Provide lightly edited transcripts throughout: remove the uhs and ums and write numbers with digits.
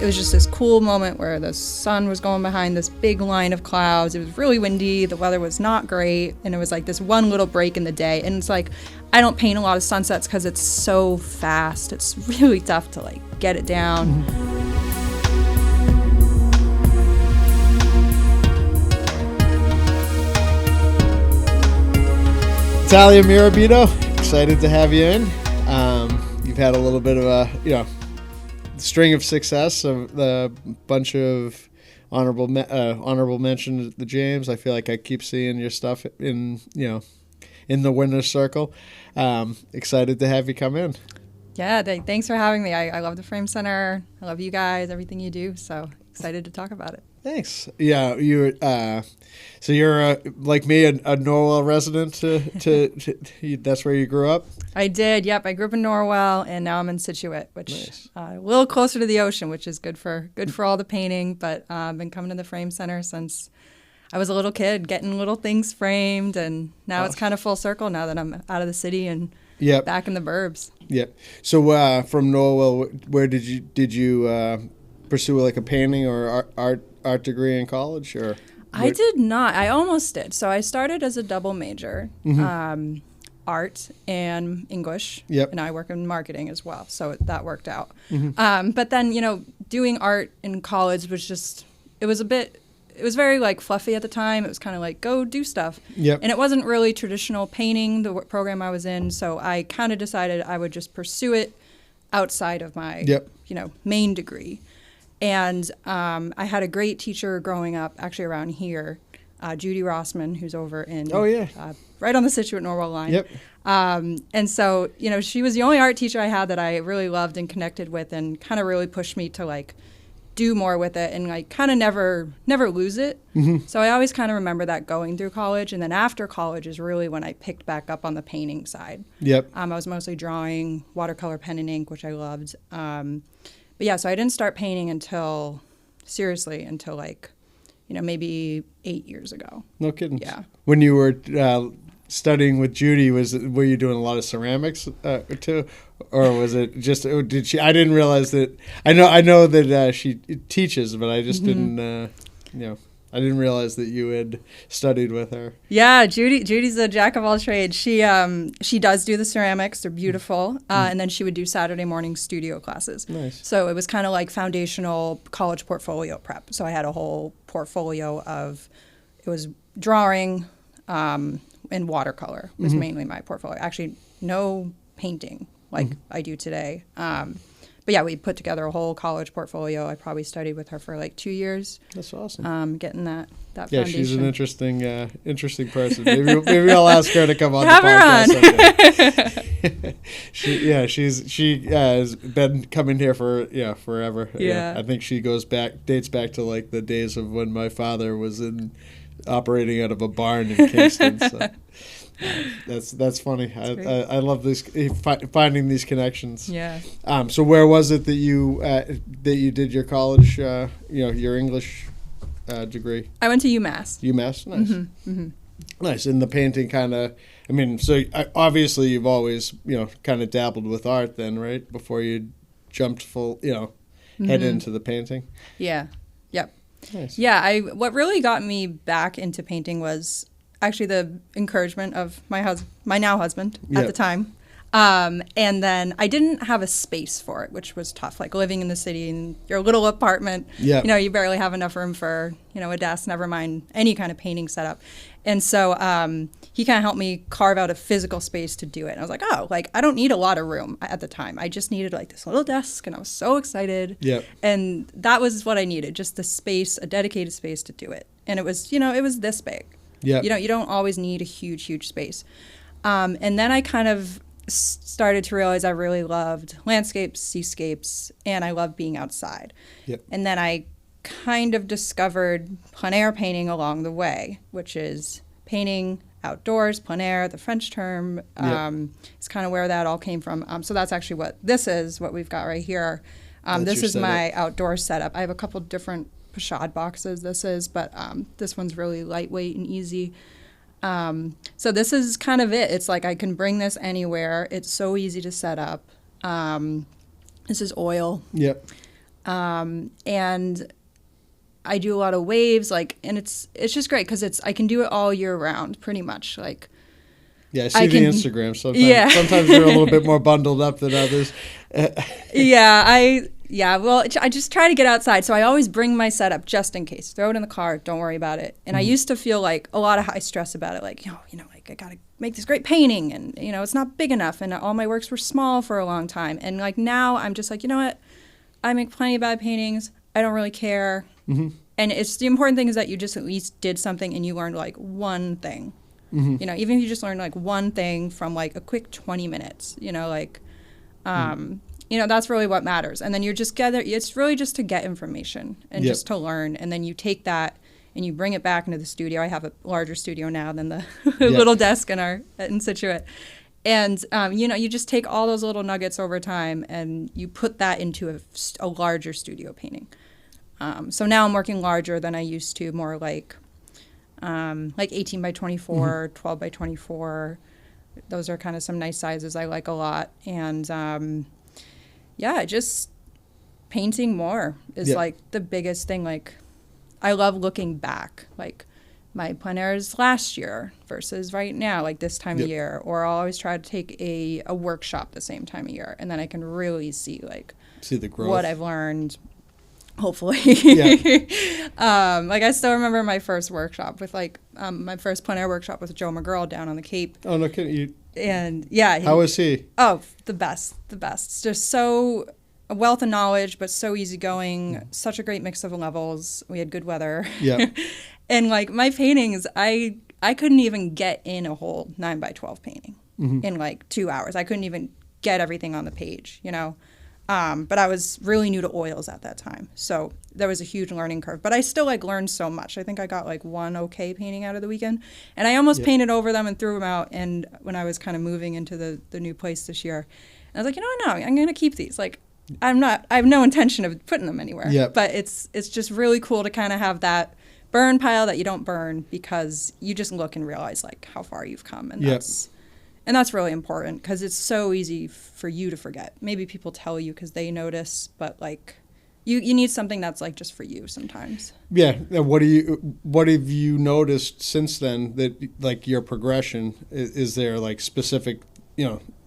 it was just this cool moment where the sun was going behind this big line of clouds. It was really windy. The weather was not great. And it was like this one little break in the day. And it's like, I don't paint a lot of sunsets because it's so fast. It's really tough to like get it down. Natalia Mirabito, excited to have you in. You've had a little bit of a, string of success, of the bunch of honorable mention at the James. I feel like I keep seeing your stuff in the winner's circle. Excited to have you come in. Yeah, thanks for having me. I love the Frame Center. I love you guys, everything you do. So excited to talk about it. Thanks. Yeah, so you're like me, a Norwell resident. That's where you grew up. I did. Yep, I grew up in Norwell, and now I'm in Scituate, which Nice. A little closer to the ocean, which is good for all the painting. But I've been coming to the Frame Center since I was a little kid, getting little things framed, and now it's kind of full circle now that I'm out of the city and back in the burbs. Yep. So from Norwell, where did you pursue like a painting or art degree in college, or? I did not. I almost did. So I started as a double major, art and English. Yep. And I work in marketing as well, so that worked out. But then, doing art in college was it was very like fluffy at the time. It was kind of like, go do stuff. Yep. And it wasn't really traditional painting, the program I was in. So I kind of decided I would just pursue it outside of my, main degree. And I had a great teacher growing up, actually around here, Judy Rossman, who's over in right on the Scituate-Norwell line. Yep. And so, she was the only art teacher I had that I really loved and connected with, and kind of really pushed me to like do more with it and like kind of never lose it. So I always kind of remember that going through college, and then after college is really when I picked back up on the painting side. Yep. I was mostly drawing, watercolor, pen and ink, which I loved. But yeah, so I didn't start painting until like, maybe 8 years ago. No kidding. Yeah. When you were studying with Judy, were you doing a lot of ceramics too, or was it just? Did she? I didn't realize that. I know that she teaches, but I just didn't. I didn't realize that you had studied with her. Yeah, Judy's a jack of all trades. She does do the ceramics. They're beautiful. And then she would do Saturday morning studio classes. Nice. So it was kind of like foundational college portfolio prep. So I had a whole portfolio it was drawing and watercolor was mainly my portfolio. Actually, no painting like I do today. But yeah, we put together a whole college portfolio. I probably studied with her for like 2 years. That's awesome. Getting that foundation. Yeah, she's an interesting person. Maybe I'll ask her to come on Have the podcast someday. She has been coming here for forever. Yeah. I think she dates back to like the days of when my father was operating out of a barn in Kingston. So. That's funny. I love finding these connections. Yeah. So where was it that you did your college? Your English degree. I went to UMass. UMass, nice. Nice. And the painting kind of. I mean, so obviously you've always kind of dabbled with art then, right? Before you jumped full head into the painting. Yeah. Yep. Nice. Yeah. What really got me back into painting was actually the encouragement of my now husband at the time. And then I didn't have a space for it, which was tough. Like living in the city in your little apartment, you barely have enough room for, a desk, never mind any kind of painting setup. And so he kind of helped me carve out a physical space to do it. And I was like, I don't need a lot of room at the time. I just needed like this little desk, and I was so excited. Yep. And that was what I needed, just the space, a dedicated space to do it. And it was, it was this big. Yeah. You don't always need a huge space. And then I kind of started to realize I really loved landscapes, seascapes, and I loved being outside. Yep. And then I kind of discovered plein air painting along the way, which is painting outdoors, plein air, the French term. It's kind of where that all came from. So that's actually what we've got right here. This is my outdoor setup. I have a couple different Pochade boxes but this one's really lightweight and easy. So this is kind of it. It's like I can bring this anywhere. It's so easy to set up. This is oil. Yep. And I do a lot of waves, like, and it's just great because I can do it all year round, pretty much. Like, yeah, I see the Instagram. Sometimes they're a little bit more bundled up than others. Well, I just try to get outside, so I always bring my setup just in case. Throw it in the car, don't worry about it. And I used to feel like a lot of high stress about it, like, like I gotta make this great painting, and it's not big enough, and all my works were small for a long time. And like now, I'm just like, you know what? I make plenty of bad paintings. I don't really care. Mm-hmm. And it's the important thing is that you just at least did something and you learned like one thing. Mm-hmm. Even if you just learned like one thing from like a quick 20 minutes, that's really what matters. And then you're just it's really just to get information and just to learn. And then you take that and you bring it back into the studio. I have a larger studio now than the little desk in Scituate. And, you just take all those little nuggets over time and you put that into a larger studio painting. So now I'm working larger than I used to, more like 18 by 24, 12 by 24. Those are kind of some nice sizes I like a lot. And, just painting more is like the biggest thing. Like, I love looking back, like my plein airs last year versus right now, like this time of year. Or I'll always try to take a workshop the same time of year, and then I can really see the growth, what I've learned. Hopefully. Yeah. I still remember my first workshop with my first plein air workshop with Joe McGurl down on the Cape. Oh, no kidding. And how was he? Oh, the best. Just so a wealth of knowledge, but so easygoing, such a great mix of levels. We had good weather. Yeah. And my paintings, I couldn't even get in a whole 9 by 12 painting in 2 hours. I couldn't even get everything on the page, But I was really new to oils at that time. So there was a huge learning curve. But I still learned so much. I think I got one okay painting out of the weekend. And I almost painted over them and threw them out. And when I was kind of moving into the new place this year, I was like, no, I'm going to keep these. I have no intention of putting them anywhere. Yep. But it's just really cool to kind of have that burn pile that you don't burn, because you just look and realize how far you've come. And that's really important, because it's so easy for you to forget. Maybe people tell you because they notice, but you need something that's just for you sometimes. Yeah. What have you noticed since then that your progression is there specific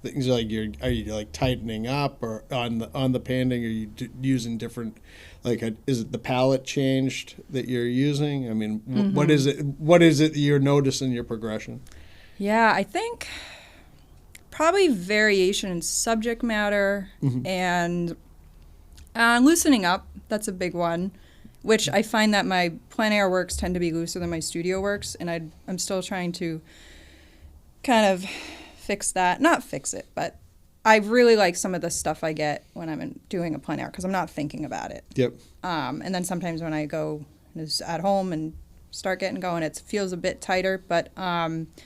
things are you tightening up or on the painting? Are you using different is it the palette changed that you're using? I mean, what is it you're noticing your progression? Yeah, I think probably variation in subject matter and loosening up. That's a big one, which I find that my plein air works tend to be looser than my studio works, and I'm still trying to kind of fix that. Not fix it, but I really like some of the stuff I get when I'm doing a plein air because I'm not thinking about it. Yep. And then sometimes when I go at home and start getting going, it feels a bit tighter, but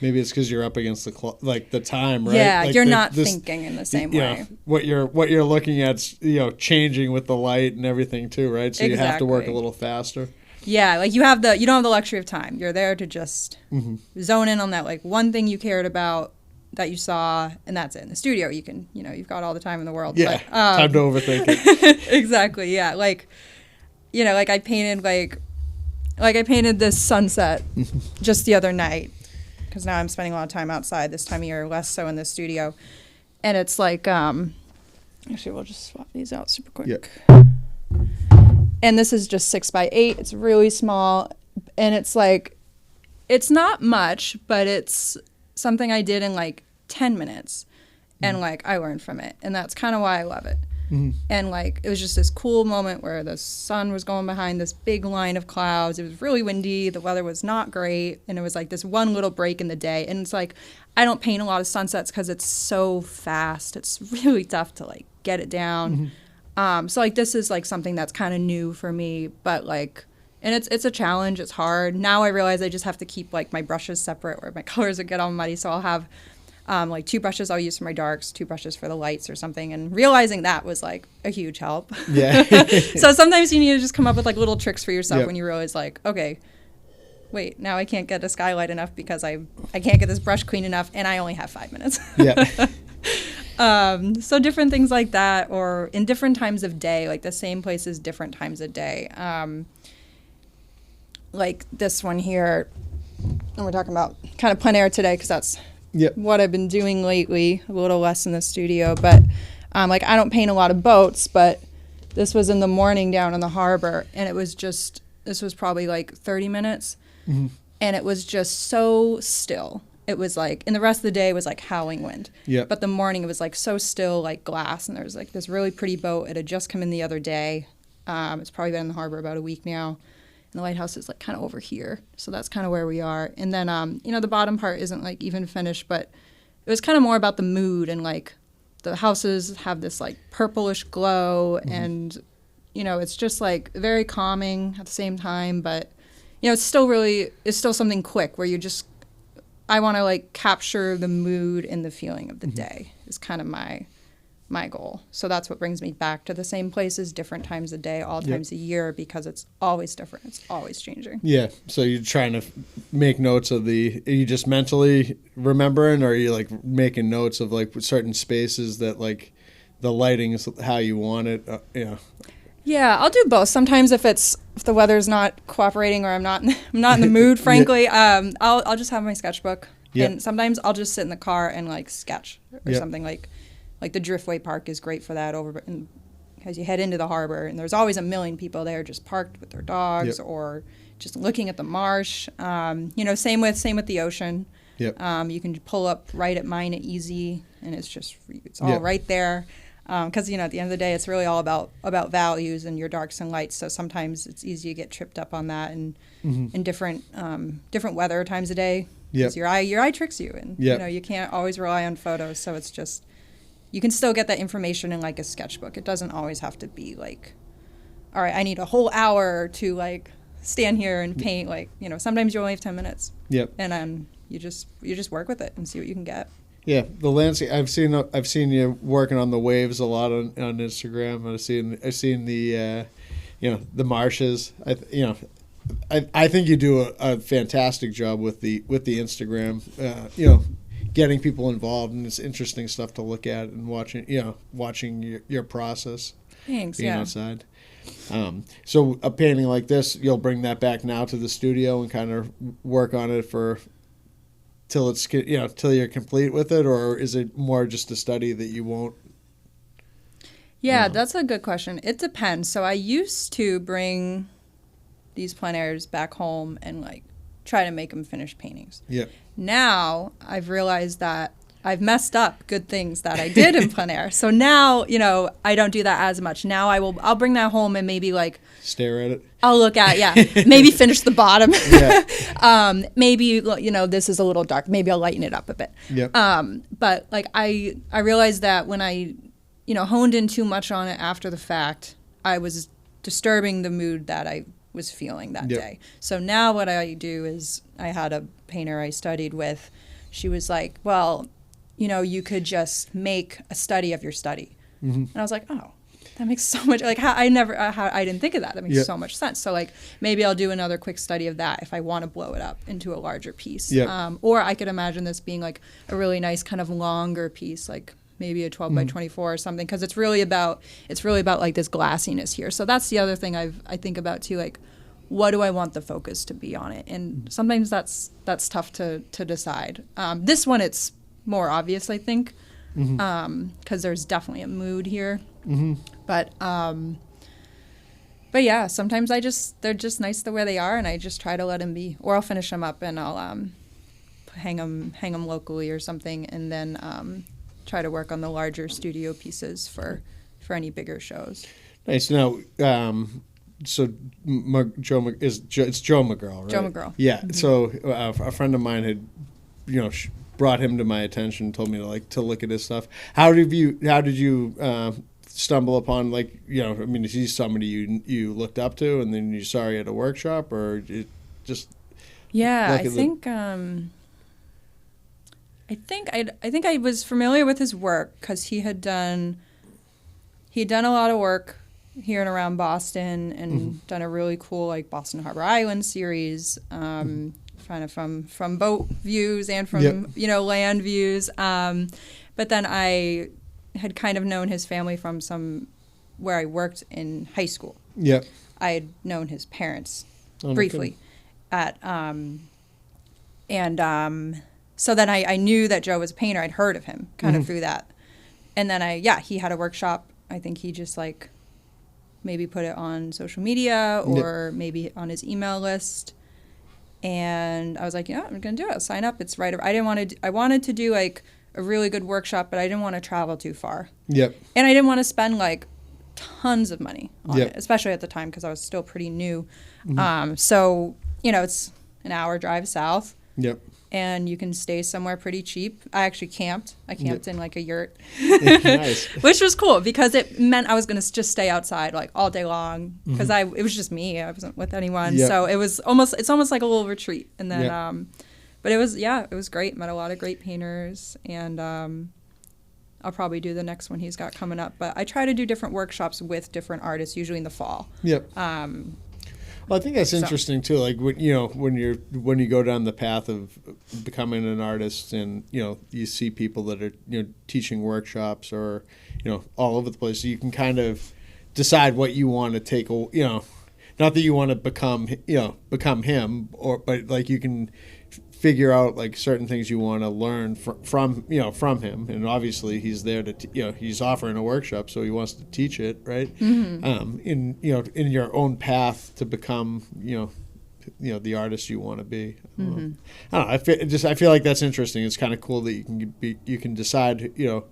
maybe it's because you're up against the time, right? Yeah, you're not thinking in the same way. What you're looking at's changing with the light and everything too, right? So you have to work a little faster. Yeah, you don't have the luxury of time. You're there to just zone in on that one thing you cared about that you saw, and that's it. In the studio, you can you've got all the time in the world. Yeah, but, time to overthink it. Exactly. Yeah, I painted I painted this sunset just the other night, because now I'm spending a lot of time outside this time of year, less so in the studio. And it's actually, we'll just swap these out super quick. Yep. And this is just 6 by 8. It's really small. And it's it's not much, but it's something I did in 10 minutes. And I learned from it. And that's kind of why I love it. Mm-hmm. And it was just this cool moment where the sun was going behind this big line of clouds. It was really windy. The weather was not great. And it was this one little break in the day. And it's I don't paint a lot of sunsets because it's so fast. It's really tough to get it down. Mm-hmm. So this is something that's kind of new for me, but and it's a challenge. It's hard. Now I realize I just have to keep my brushes separate where my colors would get all muddy. So I'll have 2 brushes I'll use for my darks, 2 brushes for the lights or something. And realizing that was a huge help. Yeah. So sometimes you need to just come up with little tricks for yourself when you realize okay, wait, now I can't get a skylight enough because I can't get this brush clean enough and I only have 5 minutes. Yeah. So different things like that, or in different times of day, like the same places, different times of day. Like this one here, and we're talking about kind of plein air today because that's what I've been doing lately, a little less in the studio. But like I don't paint a lot of boats, but this was in the morning down in the harbor, and this was probably like 30 minutes, and it was just so still. It was like, and the rest of the day was like howling wind. But the morning it was like so still, like glass, and there was like this really pretty boat. It had just come in the other day. It's probably been in the harbor about a week now. And the lighthouse is like kind of over here. So that's kind of where we are. And then, the bottom part isn't like even finished, but it was kind of more about the mood, and like the houses have this like purplish glow, and, it's just like very calming at the same time. But, it's still something quick where I want to like capture the mood and the feeling of the day is kind of my goal. So that's what brings me back to the same places, different times of day, all times a year, because it's always different. It's always changing. Yeah. So you're trying to make notes are you just mentally remembering, or are you like making notes of like certain spaces that like the lighting is how you want it? Yeah, I'll do both. Sometimes if the weather's not cooperating, or I'm not in the mood, frankly, I'll just have my sketchbook. And sometimes I'll just sit in the car and like sketch or something like the Driftway Park is great for that because you head into the harbor and there's always a million people there just parked with their dogs or just looking at the marsh. Same with the ocean. You can pull up right at Mine at Easy, and it's all right there. Because at the end of the day, it's really all about values and your darks and lights. So sometimes it's easy to get tripped up on that, and in different weather times of day. Because your eye tricks you, and you can't always rely on photos. So it's just, you can still get that information in like a sketchbook. It doesn't always have to be like, all right, I need a whole hour to like stand here and paint. Like sometimes you only have 10 minutes. And then you just work with it and see what you can get. Yeah, the landscape. I've seen you working on the waves a lot on Instagram. I've seen the the marshes. I think you do a fantastic job with the Instagram. Getting people involved, and it's interesting stuff to look at and watching your process. Thanks. Being outside. So a painting like this, you'll bring that back now to the studio and kind of work on it till you're complete with it, or is it more just a study that you won't? Yeah, that's a good question. It depends. So I used to bring these plein airs back home and like try to make them finished paintings. Now I've realized that I've messed up good things that I did in plein air. So now, I don't do that as much. Now I'll bring that home and maybe like stare at it. I'll look at maybe finish the bottom. Maybe this is a little dark. Maybe I'll lighten it up a bit. But like I realized that when I honed in too much on it after the fact, I was disturbing the mood that I was feeling that day. So now what I do is, I had a painter I studied with. She was like, well, you could just make a study of your study. And I was like, oh, that makes so much, like, I didn't think of that. That makes so much sense. So like, maybe I'll do another quick study of that if I want to blow it up into a larger piece. Or I could imagine this being like a really nice kind of longer piece, like maybe a 12 by 24 or something, because it's really about like this glassiness here. So that's the other thing I think about too, like, what do I want the focus to be on it? And sometimes that's tough to decide. This one, it's more obvious, I think, because there's definitely a mood here. But yeah, sometimes they're just nice the way they are, and I just try to let them be. Or I'll finish them up and I'll hang them locally or something, and then try to work on the larger studio pieces for any bigger shows. Nice. Now, so it's Joe McGurl, right? Joe McGurl. Yeah. So a friend of mine had, brought him to my attention, told me to look at his stuff. How did you stumble upon, is he somebody you looked up to, and then you saw he at a workshop, or it just? Yeah, I think I was familiar with his work because he had done a lot of work here and around Boston, and done a really cool like Boston Harbor Island series, kind of from boat views and from land views. But then I had kind of known his family from where I worked in high school. Yep. I had known his parents Oh, no briefly kidding. so then I knew that Joe was a painter. I'd heard of him kind of through that. And then he had a workshop. I think he just like maybe put it on social media or maybe on his email list. And I was like, I'm going to do it. I'll sign up. It's right. I wanted to do like a really good workshop, but I didn't want to travel too far. Yep. And I didn't want to spend like tons of money on it, especially at the time because I was still pretty new. So, it's an hour drive south. Yep. And you can stay somewhere pretty cheap. I actually camped. I camped in like a yurt, Nice. which was cool because it meant I was going to just stay outside like all day long because it was just me. I wasn't with anyone. Yep. So it's almost like a little retreat. And then, but it was great. Met a lot of great painters, and I'll probably do the next one he's got coming up. But I try to do different workshops with different artists, usually in the fall. Yep. Well, I think that's interesting too. Like when you go down the path of becoming an artist, and you see people that are teaching workshops or all over the place, so you can kind of decide what you want to take. Not that you want to become him, but like you can figure out like certain things you want to learn from him, and obviously he's there to he's offering a workshop, so he wants to teach it, right? In your own path to become the artist you want to be. I don't know. I feel like that's interesting. It's kind of cool that you can decide the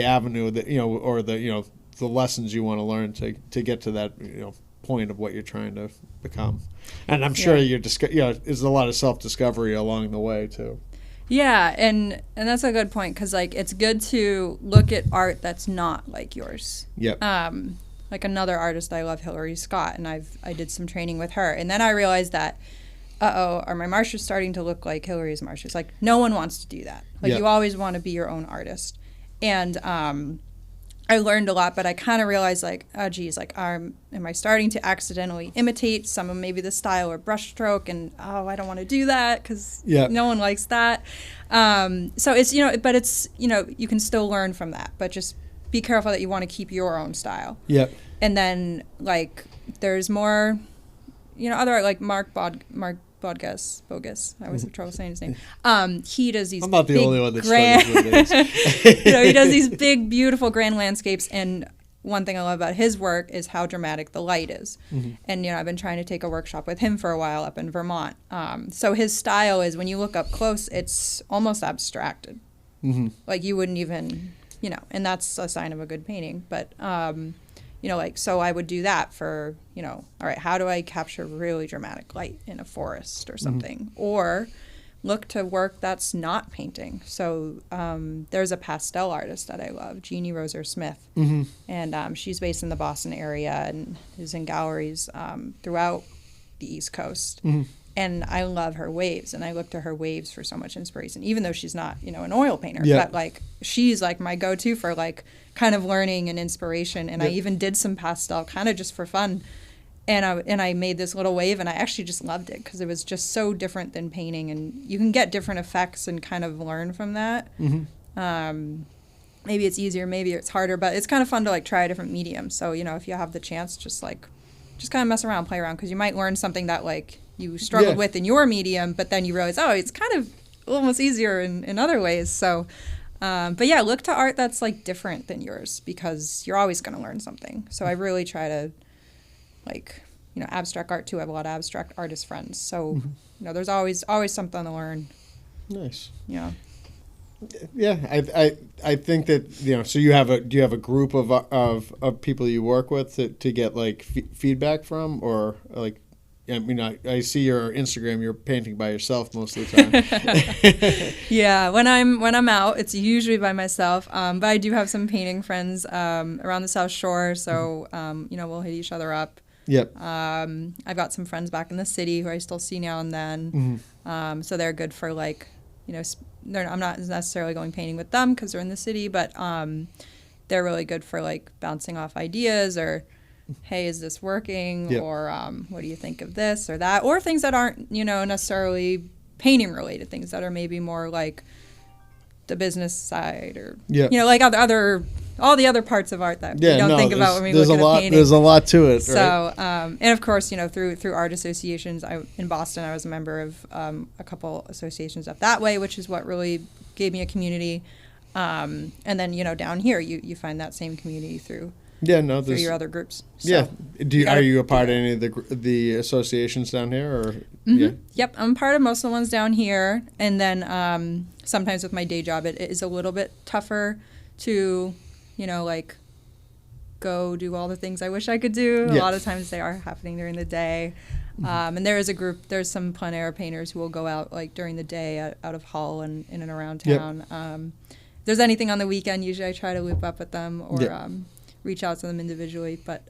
avenue that or the lessons you want to learn to get to that point of what you're trying to become. And I'm sure there's a lot of self-discovery along the way too. Yeah, and that's a good point because like it's good to look at art that's not like yours. Yep. Like another artist I love, Hillary Scott, and I did some training with her, and then I realized that are my marshes starting to look like Hillary's marshes? Like no one wants to do that. Like you always want to be your own artist, and I learned a lot, but I kind of realized like, oh geez, like am I starting to accidentally imitate some of maybe the style or brushstroke, and I don't want to do that because no one likes that. So it's but it's you can still learn from that, but just be careful that you want to keep your own style. Yep. And then like there's more, other like Mark Bogus. I always have trouble saying his name. He does these. I'm not the only one that struggles with this. He does these big, beautiful, grand landscapes. And one thing I love about his work is how dramatic the light is. And I've been trying to take a workshop with him for a while up in Vermont. So his style is when you look up close, it's almost abstracted. Like you wouldn't even, and that's a sign of a good painting. But so I would do that for, all right, how do I capture really dramatic light in a forest or something? Or look to work that's not painting. So there's a pastel artist that I love, Jeannie Roser Smith. And she's based in the Boston area and is in galleries throughout the East Coast. And I love her waves, and I look to her waves for so much inspiration, even though she's not, an oil painter. But like she's like my go-to for like kind of learning and inspiration. And I even did some pastel kind of just for fun. And I made this little wave, and I actually just loved it because it was just so different than painting, and you can get different effects and kind of learn from that. Maybe it's easier, maybe it's harder, but it's kind of fun to like try a different medium. So if you have the chance, just kind of mess around, play around, because you might learn something that like you struggled with in your medium, but then you realize, it's kind of almost easier in other ways. So, but yeah, look to art that's like different than yours because you're always going to learn something. So I really try to like, abstract art too. I have a lot of abstract artist friends. So, there's always something to learn. Nice. Yeah. Yeah, I think that so do you have a group of people you work with to get like feedback from, or like I see your Instagram, you're painting by yourself most of the time. Yeah, when I'm out, it's usually by myself. But I do have some painting friends around the South Shore, so we'll hit each other up. Yep. I've got some friends back in the city who I still see now and then. So they're good for like I'm not necessarily going painting with them because they're in the city, but they're really good for like bouncing off ideas or, hey, is this working? Or what do you think of this or that? Or things that aren't, necessarily painting related, things that are maybe more like the business side, or Yeah. you know, like all the other parts of art that we don't think about when we look at a painting. There's a lot to it. So, right? And of course, you know, through art associations, in Boston, I was a member of a couple associations up that way, which is what really gave me a community. And then, you know, down here, you find that same community through your other groups. So are you a part of any of the associations down here? Or yeah? Yep, I'm part of most of the ones down here. And then sometimes with my day job, it is a little bit tougher to, you know, like go do all the things I wish I could do. A lot of times they are happening during the day. And there is a group, there's some plein air painters who will go out like during the day out of Hull and in and around town. If there's anything on the weekend, usually I try to loop up with them or reach out to them individually. But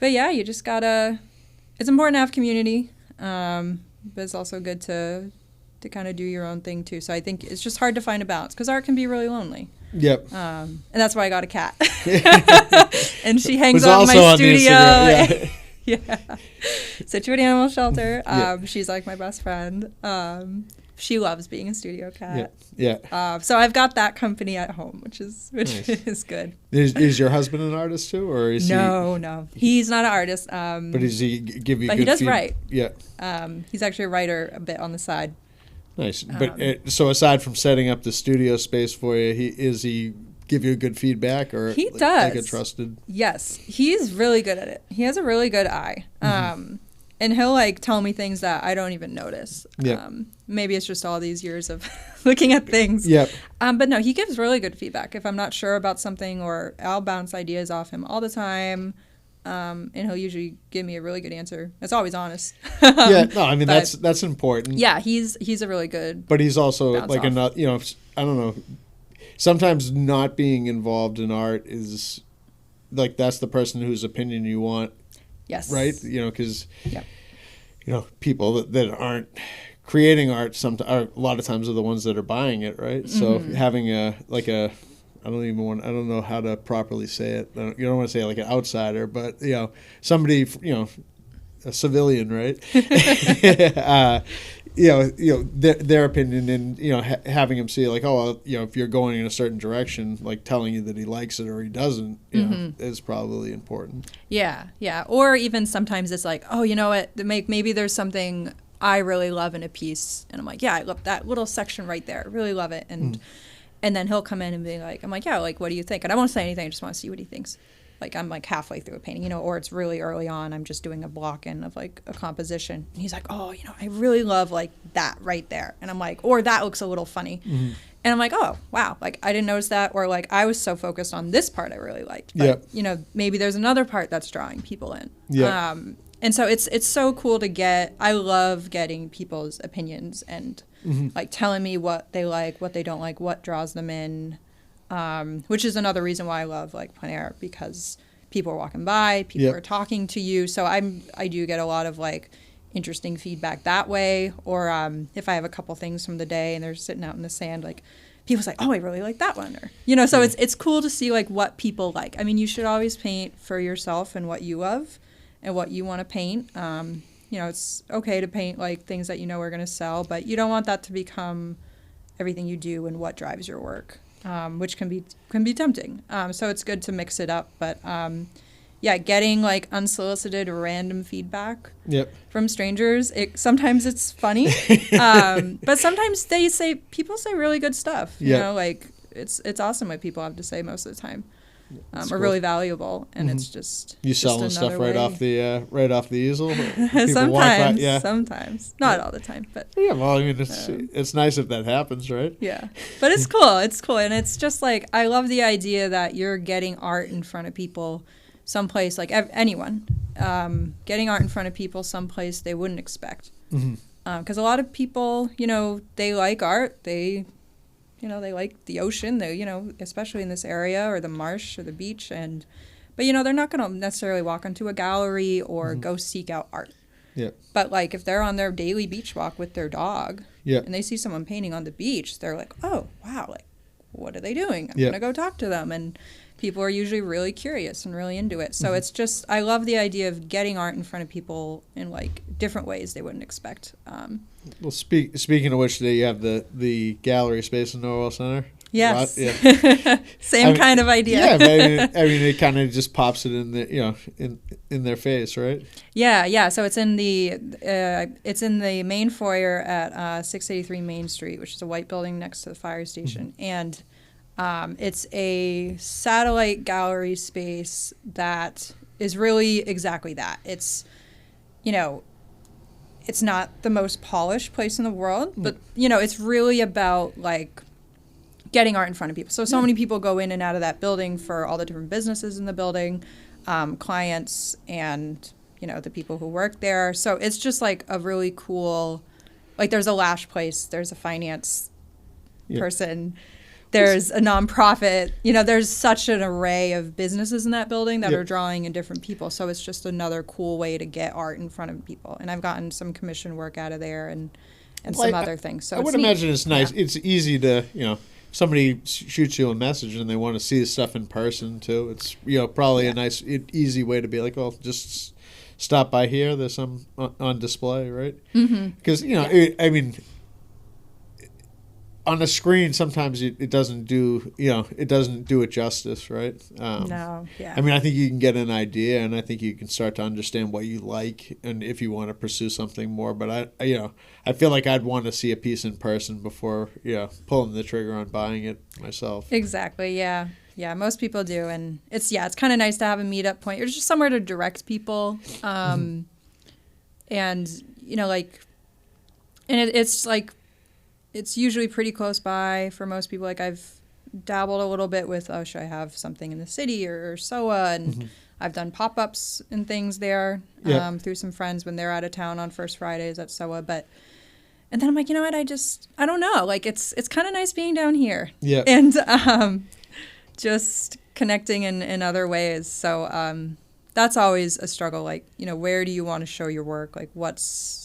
yeah, you just gotta, it's important to have community, but it's also good to kind of do your own thing too. So I think it's just hard to find a balance because art can be really lonely. Yep. And that's why I got a cat. And she hangs out in my studio. Scituate Animal Shelter. She's like my best friend. She loves being a studio cat. So I've got that company at home, which is good. Is your husband an artist too, or is No, he's not an artist. But does he give you? But he does write. Yeah. He's actually a writer a bit on the side. Nice. But so aside from setting up the studio space for you, he give you good feedback, or he does, like a trusted? Yes, he's really good at it. He has a really good eye. And he'll like tell me things that I don't even notice. Maybe it's just all these years of looking at things. But no, he gives really good feedback. If I'm not sure about something, or I'll bounce ideas off him all the time. And he'll usually give me a really good answer. It's always honest. That's important. Yeah, he's a really good. But he's also like off. you know, I don't know. Sometimes not being involved in art is like that's the person whose opinion you want. Yes. Right. You know, because you know people that aren't creating art a lot of times are the ones that are buying it. Right. So having I don't know how to properly say it. You don't want to say like an outsider, but you know, somebody, you know, a civilian, right? You know, their opinion, and you know, having him see like, oh, well, you know, if you're going in a certain direction, like telling you that he likes it or he doesn't, you know, is probably important. Yeah. Or even sometimes it's like, oh, you know what, maybe there's something I really love in a piece, and I'm like, yeah, I love that little section right there, I really love it, and. And then he'll come in and be like, I'm like, yeah, like, what do you think? And I won't say anything. I just want to see what he thinks. Like, I'm like halfway through a painting, you know, or it's really early on. I'm just doing a block-in of like a composition. And he's like, oh, you know, I really love like that right there. And I'm like, or that looks a little funny. And I'm like, oh, wow. Like, I didn't notice that. Or like, I was so focused on this part I really liked. But, you know, maybe there's another part that's drawing people in. And so it's so cool to get, I love getting people's opinions and like telling me what they like, what they don't like, what draws them in, which is another reason why I love like plein air, because people are walking by, people are talking to you. So I do get a lot of like interesting feedback that way. Or if I have a couple things from the day and they're sitting out in the sand, like people say, oh, I really like that one. Or, you know, so it's cool to see like what people like. I mean, you should always paint for yourself and what you love and what you want to paint. You know, it's okay to paint like things that you know are going to sell, but you don't want that to become everything you do and what drives your work, which can be tempting. So it's good to mix it up. But getting like unsolicited random feedback from strangers, sometimes it's funny, but sometimes people say really good stuff. You know, like it's awesome what people have to say most of the time. Are cool. Really valuable, and it's just you selling stuff right off the easel. Sometimes, not all the time, but well, I mean, it's nice if that happens, right? Yeah, but it's cool. It's cool, and it's just like I love the idea that you're getting art in front of people, someplace like anyone, getting art in front of people someplace they wouldn't expect, because a lot of people, you know, they like art, they like the ocean, especially in this area, or the marsh or the beach. But, they're not going to necessarily walk into a gallery or go seek out art. Yeah. But, like, if they're on their daily beach walk with their dog and they see someone painting on the beach, they're like, oh, wow, like, what are they doing? I'm going to go talk to them. And people are usually really curious and really into it. So it's just, I love the idea of getting art in front of people in like different ways they wouldn't expect. Well, speaking of which, you have the gallery space in Norwell Center. Yes. Yeah. Same kind of idea. Yeah, but I mean, it kind of just pops it in the in their face, right? Yeah. So it's in the main foyer at 683 Main Street, which is a white building next to the fire station, and it's a satellite gallery space that is really exactly that. It's it's not the most polished place in the world, but it's really about like getting art in front of people. So many people go in and out of that building for all the different businesses in the building, clients, and the people who work there. So it's just like a really cool, like there's a lash place, there's a finance person, there's a nonprofit. There's such an array of businesses in that building that are drawing in different people. So it's just another cool way to get art in front of people. And I've gotten some commission work out of there and some other things. So I would imagine it's nice. Yeah. It's easy to somebody shoots you a message and they want to see the stuff in person too. It's probably a nice, easy way to be like, well, just stop by here. There's some on display, right? Because I mean, on a screen sometimes it doesn't do it justice, right? No, yeah. I mean, I think you can get an idea, and I think you can start to understand what you like, and if you want to pursue something more. But I feel like I'd want to see a piece in person before pulling the trigger on buying it myself. Exactly. Yeah. Most people do, and it's kind of nice to have a meetup point. It's just somewhere to direct people, and it's like. It's usually pretty close by for most people. Like I've dabbled a little bit with, should I have something in the city or SOA? And I've done pop-ups and things there through some friends when they're out of town on First Fridays at SOA. And then I'm like, you know what? I don't know. Like it's kind of nice being down here. Yeah. And just connecting in other ways. So that's always a struggle. Like, where do you want to show your work? Like what's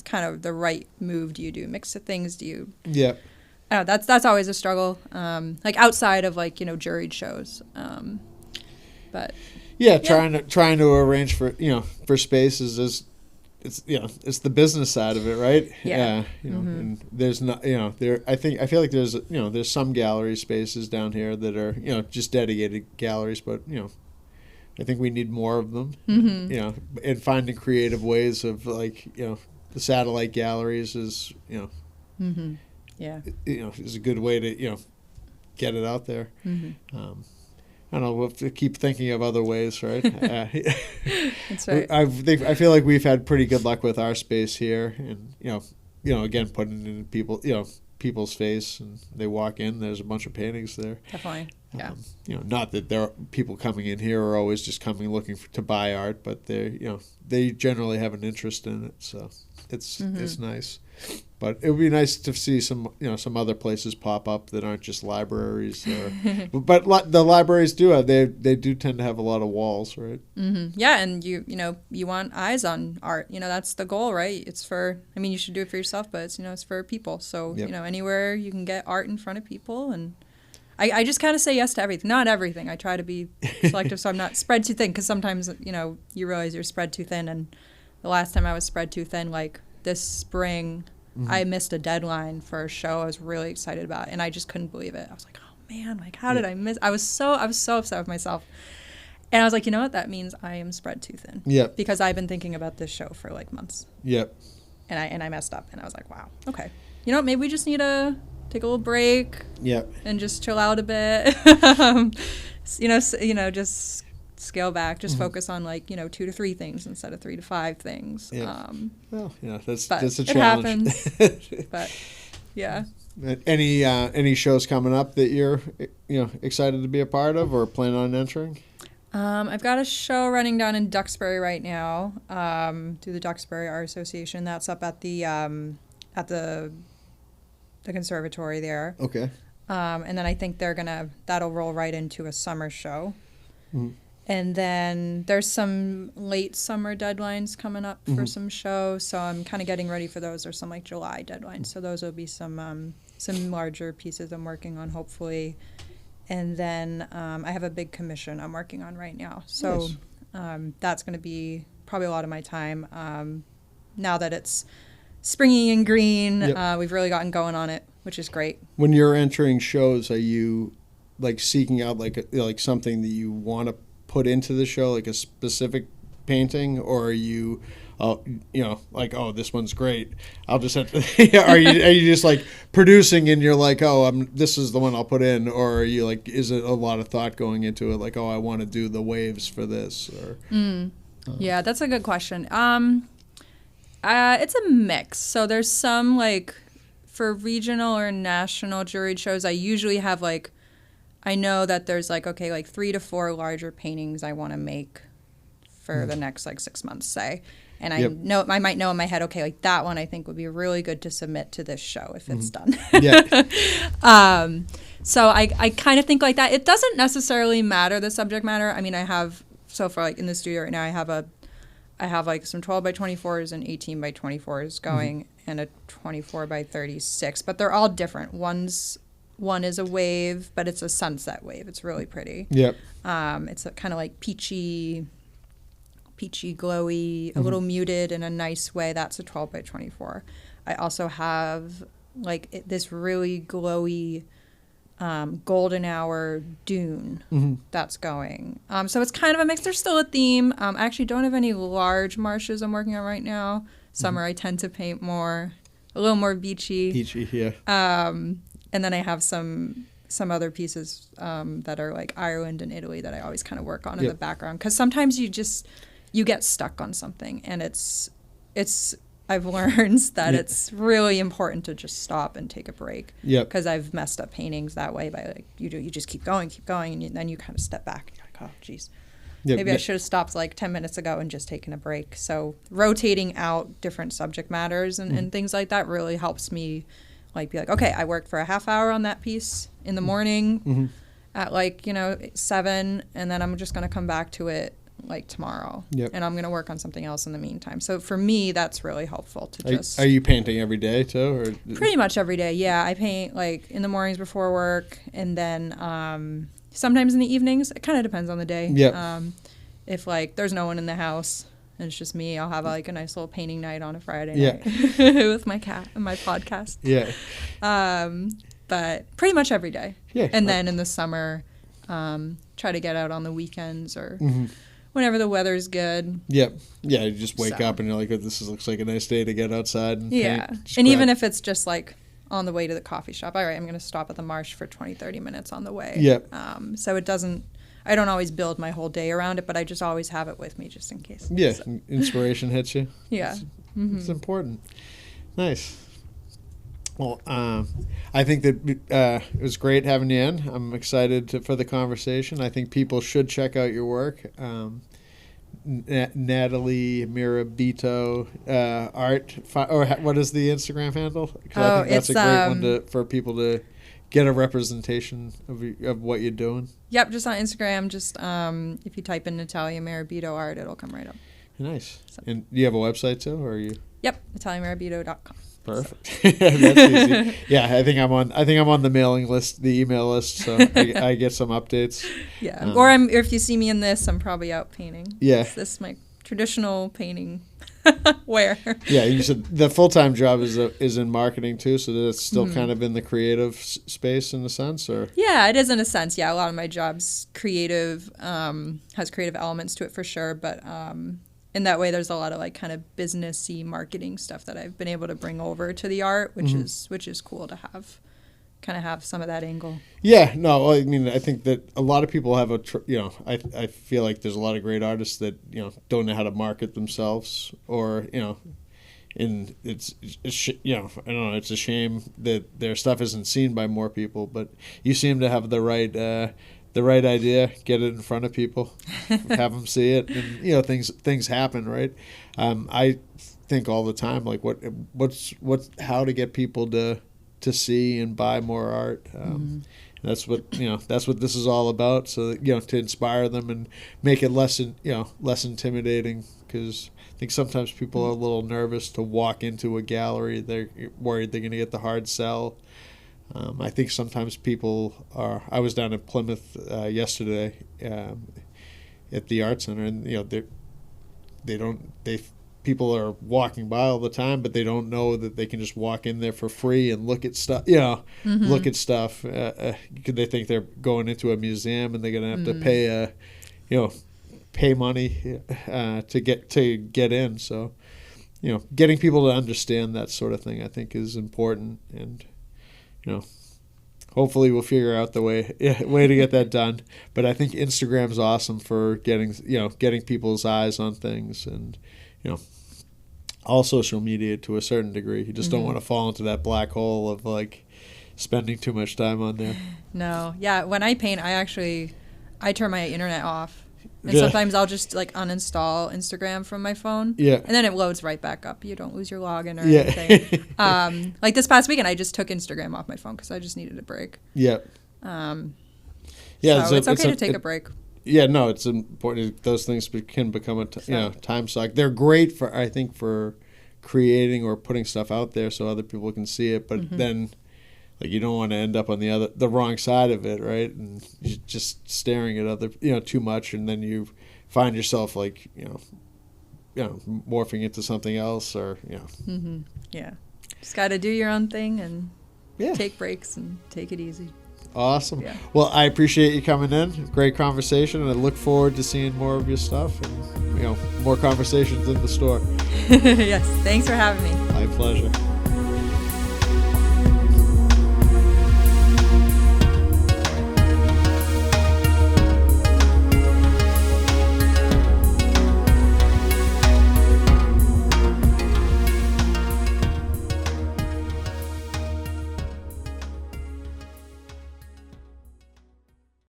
kind of the right move do you do? Mix of things do you? Yeah. That's always a struggle. Like outside of like juried shows, but trying to arrange for spaces is it's the business side of it, right? And there's not I feel like there's some gallery spaces down here that are just dedicated galleries, but I think we need more of them. And finding creative ways of like the satellite galleries is is a good way to get it out there. I don't know. We'll have to keep thinking of other ways, right? That's right. I feel like we've had pretty good luck with our space here, and again putting it in people's face, and they walk in. There's a bunch of paintings there. Definitely. Yeah. Not that there are people coming in here are always just coming looking to buy art, but they generally have an interest in it. So it's nice. But it would be nice to see some other places pop up that aren't just libraries. But the libraries they do tend to have a lot of walls, right? Yeah, and you want eyes on art. That's the goal, right? It's for. I mean, you should do it for yourself, but it's for people. So anywhere you can get art in front of people, and I just kind of say yes to everything. Not everything. I try to be selective, so I'm not spread too thin. Because sometimes you realize you're spread too thin, and the last time I was spread too thin, like this spring, I missed a deadline for a show I was really excited about, and I just couldn't believe it. I was like, oh man, like how did I miss? I was so upset with myself, and I was like, you know what? That means I am spread too thin. Yep. Because I've been thinking about this show for like months. Yep. And I messed up, and I was like, wow, okay. You know what? Maybe we just need to take a little break. Yep. And just chill out a bit. Just scale back. Just focus on like 2 to 3 things instead of 3 to 5 things. Yeah. That's a challenge. It happens. But yeah. Any shows coming up that you're excited to be a part of or plan on entering? I've got a show running down in Duxbury right now through the Duxbury Art Association. That's up at the conservatory there. Okay. And then I think that'll roll right into a summer show. And then there's some late summer deadlines coming up for some shows, so I'm kind of getting ready for those. There's some like July deadlines, so those will be some larger pieces I'm working on, hopefully. And then I have a big commission I'm working on right now. So that's going to be probably a lot of my time. Now that it's springy and green, we've really gotten going on it, which is great. When you're entering shows, are you like seeking out like something that you want to put into the show, like a specific painting, or are you like, oh, this one's great, I'll just have to are you just like producing and you're like, oh, this is the one I'll put in, or are you like, is it a lot of thought going into it, like, oh, I want to do the waves for this, or yeah, that's a good question. It's a mix. So there's some, like, for regional or national juried shows, I usually have, like, I know that there's, like, okay, like 3 to 4 larger paintings I want to make for the next, like, 6 months, say. And I know, I might know in my head, okay, like that one I think would be really good to submit to this show if it's done. So I kind of think like that. It doesn't necessarily matter the subject matter. I mean, so far, like in the studio right now, I have like some 12 by 24s and 18 by 24s going, and a 24 by 36, but they're all different. One is a wave, but it's a sunset wave. It's really pretty. It's a kind of like peachy, glowy, a little muted in a nice way. That's a 12 by 24. I also have like this really glowy golden hour dune that's going. So it's kind of a mix. There's still a theme. I actually don't have any large marshes I'm working on right now. Summer I tend to paint a little more beachy. And then I have some other pieces that are like Ireland and Italy that I always kind of work on in the background, because sometimes you get stuck on something, and I've learned that it's really important to just stop and take a break. Because I've messed up paintings that way by like you just keep going, and then you kind of step back and you're like, oh, geez. Maybe I should have stopped like 10 minutes ago and just taken a break. So rotating out different subject matters and things like that really helps me like be like, okay, I worked for a half hour on that piece in the morning at like, 7, and then I'm just going to come back to it like tomorrow, and I'm going to work on something else in the meantime. So for me, that's really helpful to just... Are you painting every day too? Or? Pretty much every day, yeah. I paint like in the mornings before work, and then sometimes in the evenings. It kind of depends on the day. If like there's no one in the house and it's just me, I'll have like a nice little painting night on a Friday night with my cat and my podcast. But pretty much every day. And then in the summer, try to get out on the weekends or whenever the weather's good. You just wake up and you're like, oh, looks like a nice day to get outside and paint. And even if it's just like on the way to the coffee shop, all right, I'm going to stop at the marsh for 20-30 minutes on the way. So I don't always build my whole day around it, but I just always have it with me just in case. So. Inspiration hits you. It's important. Nice. Well, I think that it was great having you in. I'm excited for the conversation. I think people should check out your work. Natalie Mirabito art, or what is the Instagram handle? I think that's a great one for people to get a representation of what you're doing. Yep, just on Instagram. Just if you type in Natalia Mirabito art, it'll come right up. Nice. So. And do you have a website too, or are you? Yep, NataliaMirabito.com. Perfect. So. That's easy. Yeah, I think I'm on the mailing list, the email list, so I get some updates. Or if you see me in this, I'm probably out painting. This is my traditional painting wear. You said the full-time job is in marketing too, so that's still kind of in the creative space in a sense, or? Yeah, it is in a sense. Yeah, a lot of my job's creative, has creative elements to it for sure, but in that way, there's a lot of like kind of businessy marketing stuff that I've been able to bring over to the art, which is cool to have some of that angle. No, I mean, I think that a lot of people have I feel like there's a lot of great artists that don't know how to market themselves, or and it's I don't know, it's a shame that their stuff isn't seen by more people, but you seem to have the right idea, get it in front of people, have them see it, and things happen, right? I think all the time, like how to get people to see and buy more art. That's what this is all about. So to inspire them and make it less intimidating, because I think sometimes people are a little nervous to walk into a gallery. They're worried they're going to get the hard sell. I think sometimes people are. I was down in Plymouth yesterday at the art center, and people are walking by all the time, but they don't know that they can just walk in there for free and look at stuff. Look at stuff. They think they're going into a museum and they're going to have to pay pay money to get in. So, getting people to understand that sort of thing, I think, is important, and hopefully we'll figure out the way to get that done. But I think Instagram's awesome for getting people's eyes on things, and all social media to a certain degree. You just don't want to fall into that black hole of spending too much time on there. No, yeah. When I paint, I turn my internet off. And sometimes I'll just uninstall Instagram from my phone. Yeah. And then it loads right back up. You don't lose your login or anything. This past weekend, I just took Instagram off my phone because I just needed a break. Yeah. So it's okay to take a break. Yeah, no, it's important. Those things can become a time suck. They're great for creating or putting stuff out there so other people can see it, but then you don't want to end up on the wrong side of it, right? And you're just staring at other too much, and then you find yourself morphing into something else, or Yeah, just got to do your own thing and take breaks and take it easy. Awesome. Yeah. Well, I appreciate you coming in. Great conversation, and I look forward to seeing more of your stuff and more conversations in the store. Yes, thanks for having me. My pleasure.